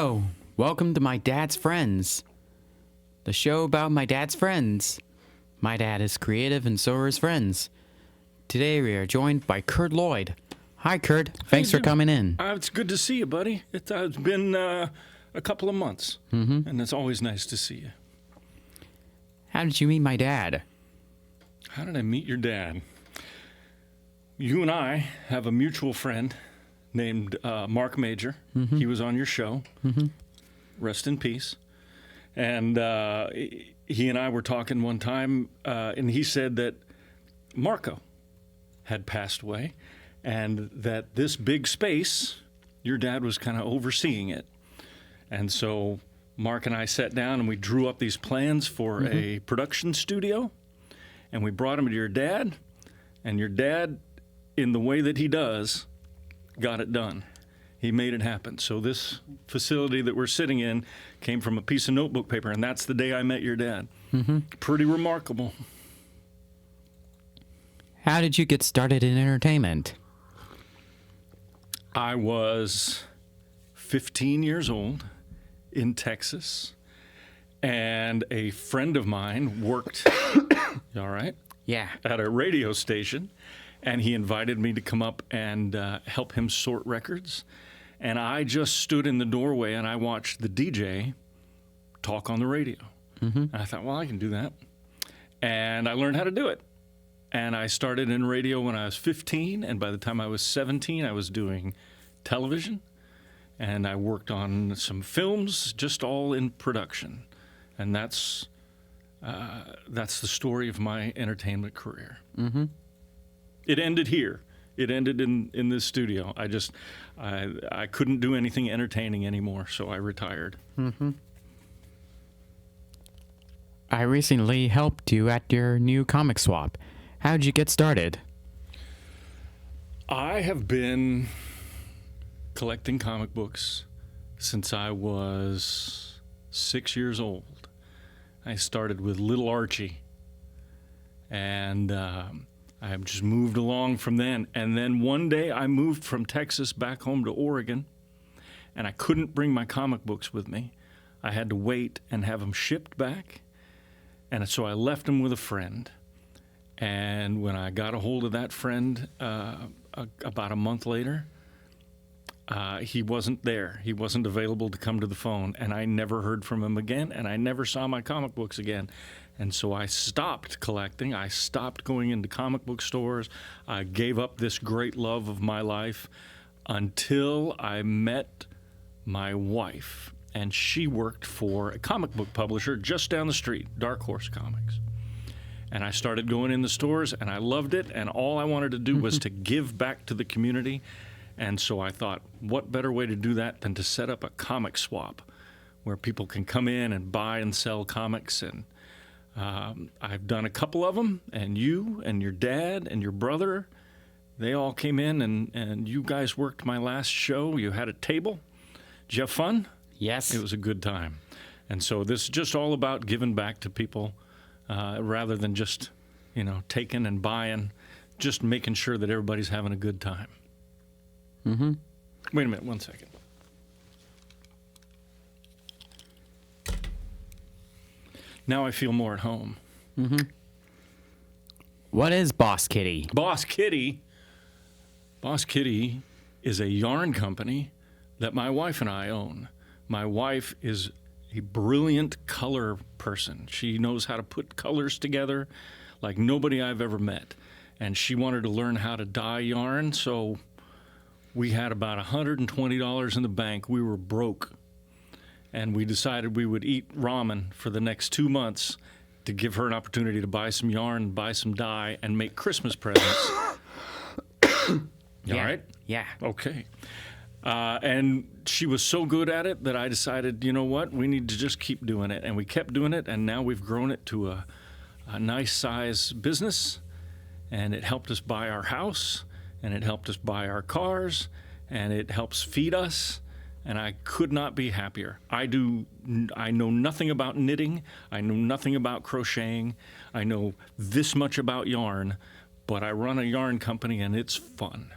Hello, welcome to my dad's friends. The show about my dad's friends. My dad is creative and so are his friends. Today we are joined by Kurt Loyd. Hi Kurt, thanks for coming in. It's good to see you, buddy. It's been a couple of months, and it's always nice to see you. How did you meet my dad? How did I meet your dad? You and I have a mutual friend named Mark Major. He was on your show. Rest in peace. And he and I were talking one time, and he said that Marco had passed away, and that this big space, your dad was kind of overseeing it. And so Mark and I sat down and we drew up these plans for a production studio, and we brought them to your dad, and your dad, in the way that he does, got it done. He made it happen. So this facility that we're sitting in came from a piece of notebook paper, and that's the day I met your dad. Pretty remarkable. How did you get started in entertainment? I was 15 years old in Texas, and a friend of mine worked, you all right? Yeah. At a radio station, and he invited me to come up and help him sort records. And I just stood in the doorway and I watched the DJ talk on the radio. And I thought, well, I can do that. And I learned how to do it. And I started in radio when I was 15, and by the time I was 17, I was doing television. And I worked on some films, just all in production. And that's the story of my entertainment career. It ended here. It ended in this studio. I couldn't do anything entertaining anymore, so I retired. I recently helped you at your new comic swap. How did you get started? I have been collecting comic books since I was 6 years old. I started with Little Archie, and I have just moved along from then. And then one day I moved from Texas back home to Oregon, and I couldn't bring my comic books with me. I had to wait and have them shipped back, and so I left them with a friend. And when I got a hold of that friend about a month later, he wasn't there. He wasn't available to come to the phone, and I never heard from him again, and I never saw my comic books again. And so I stopped collecting. I stopped going into comic book stores. I gave up this great love of my life until I met my wife, and she worked for a comic book publisher just down the street, Dark Horse Comics. And I started going in the stores, and I loved it, and all I wanted to do was to give back to the community. And so I thought, what better way to do that than to set up a comic swap where people can come in and buy and sell comics. And I've done a couple of them, and you and your dad and your brother, they all came in, and you guys worked my last show. You had a table. Did you have fun? Yes. It was a good time. And so this is just all about giving back to people. Rather than just, taking and buying, just making sure that everybody's having a good time. Wait a minute, 1 second. Now I feel more at home. What is Boss Kitty? Boss Kitty is a yarn company that my wife and I own. My wife is a brilliant color person. She knows how to put colors together like nobody I've ever met. And she wanted to learn how to dye yarn, so we had about $120 in the bank. We were broke. And we decided we would eat ramen for the next 2 months to give her an opportunity to buy some yarn, buy some dye, and make Christmas presents. You all right? Yeah. Okay. And she was so good at it that I decided, you know what, we need to just keep doing it. And we kept doing it, and now we've grown it to a nice size business. And it helped us buy our house, and it helped us buy our cars, and it helps feed us. And I could not be happier. I know nothing about knitting. I know nothing about crocheting. I know this much about yarn, but I run a yarn company, and it's fun.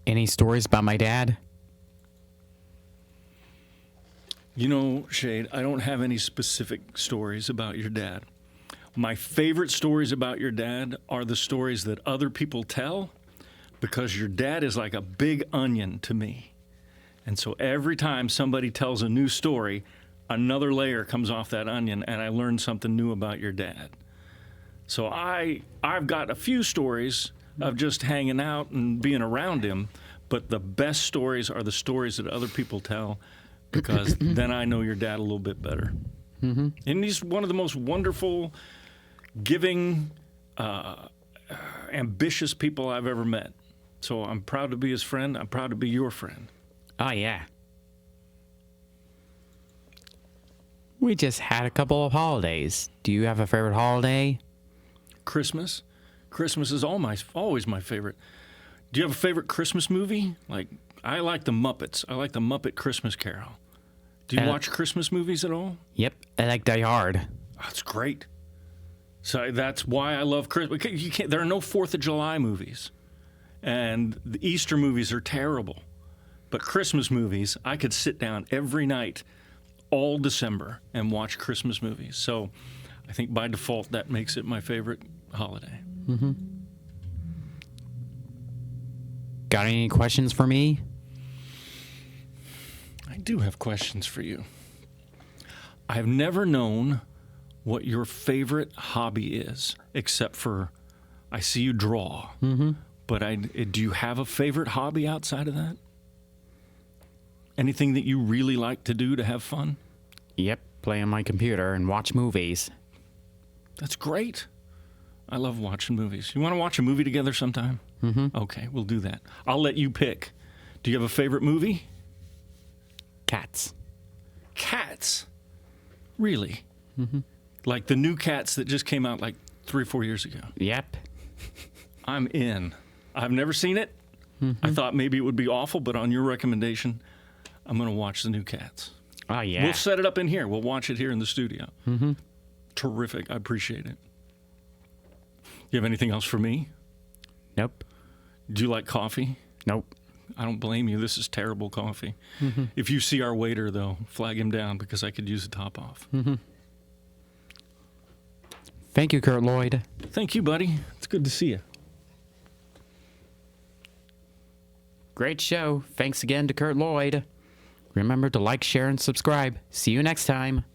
Any stories about my dad? You know, Shade, I don't have any specific stories about your dad. My favorite stories about your dad are the stories that other people tell, because your dad is like a big onion to me. And so every time somebody tells a new story, another layer comes off that onion, and I learn something new about your dad. So I've got a few stories of just hanging out and being around him, but the best stories are the stories that other people tell, because then I know your dad a little bit better. Mm-hmm. And he's one of the most wonderful, giving, ambitious people I've ever met. So I'm proud to be his friend. I'm proud to be your friend. Oh, yeah. We just had a couple of holidays. Do you have a favorite holiday? Christmas. Christmas is always my favorite. Do you have a favorite Christmas movie? Like, I like the Muppets. I like the Muppet Christmas Carol. Do you watch Christmas movies at all? Yep, I like Die Hard. That's great. So that's why I love Christmas. There are no 4th of July movies. And the Easter movies are terrible. But Christmas movies, I could sit down every night all December and watch Christmas movies. So I think by default that makes it my favorite holiday. Mm-hmm. Got any questions for me? I do have questions for you. I've never known what your favorite hobby is, except for I see you draw. Mm-hmm. But do you have a favorite hobby outside of that? Anything that you really like to do to have fun? Yep, play on my computer and watch movies. That's great. I love watching movies. You want to watch a movie together sometime? Mm-hmm. Okay, we'll do that. I'll let you pick. Do you have a favorite movie? Cats. Cats? Really? Mm-hmm. Like the new Cats that just came out like 3 or 4 years ago? Yep. I'm in. I've never seen it. Mm-hmm. I thought maybe it would be awful, but on your recommendation, I'm going to watch the new Cats. Oh, yeah. We'll set it up in here. We'll watch it here in the studio. Mm-hmm. Terrific. I appreciate it. You have anything else for me? Nope. Do you like coffee? Nope. I don't blame you. This is terrible coffee. Mm-hmm. If you see our waiter, though, flag him down because I could use the top off. Mm-hmm. Thank you, Kurt Loyd. Thank you, buddy. It's good to see you. Great show. Thanks again to Kurt Loyd. Remember to like, share, and subscribe. See you next time.